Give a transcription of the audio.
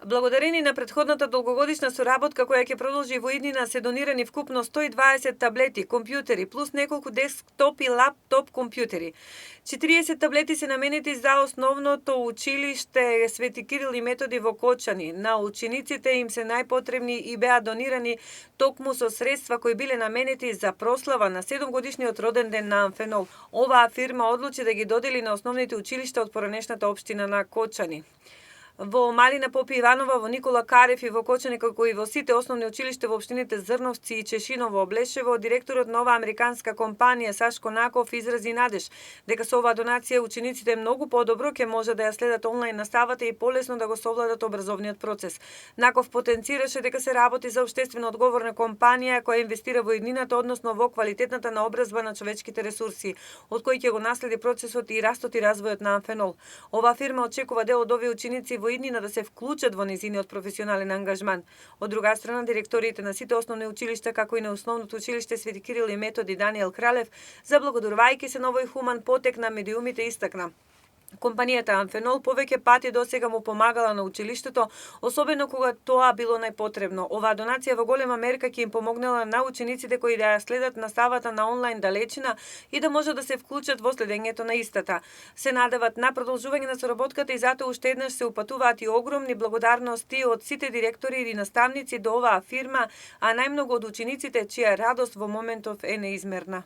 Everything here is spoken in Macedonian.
Благодарение на претходната долгогодишна соработка која ќе продолжи во иднина, се донирани вкупно 120 таблети, компјутери, плюс неколку десктоп и лаптоп компјутери. 40 таблети се наменети за основното училиште Свети Кирил и Методи во Кочани. На учениците им се најпотребни и беа донирани токму со средства кои биле наменети за прослава на 7-годишниот роден ден на Амфенол. Оваа фирма одлучи да ги додели на основните училишта од поранешната општина на Кочани. Во Малина Попи Иванова, во Никола Карев и во Кочани, како и во сите основни училишта во општините Зрновци и Чешиново, Облешево, директорот на оваа американска компанија Сашко Наков изрази надеж дека со оваа донација учениците многу подобро ќе може да ја следат онлайн наставата и полесно да го совладат образовниот процес. Наков потенцираше дека се работи за општествено одговорна компанија која инвестира во иднината, односно во квалитетната наобразба на човечките ресурси, од кој ќе го наследи процесот и растот и развојот на Амфенол. Оваа фирма очекува дел од овие ученици во иднина да се вклучат во незиниот професионален ангажман. Од друга страна, директорите на сите основни училишта, како и на основното училиште Свети Кирил и Методи Даниел Кралев, заблагодарувајќи се на овој хуман потек на медиумите, истакна: компанијата Амфенол повеќе пати досега му помагала на училиштето, особено кога тоа било најпотребно. Оваа донација во голема мерка ќе им помогнала на учениците кои да ја следат наставата на онлайн далечина и да може да се вклучат во следењето на истата. Се надеват на продолжување на соработката и затоа уште еднаш се упатуваат и огромни благодарности од сите директори и наставници до оваа фирма, а најмногу од учениците чија радост во моментов е неизмерна.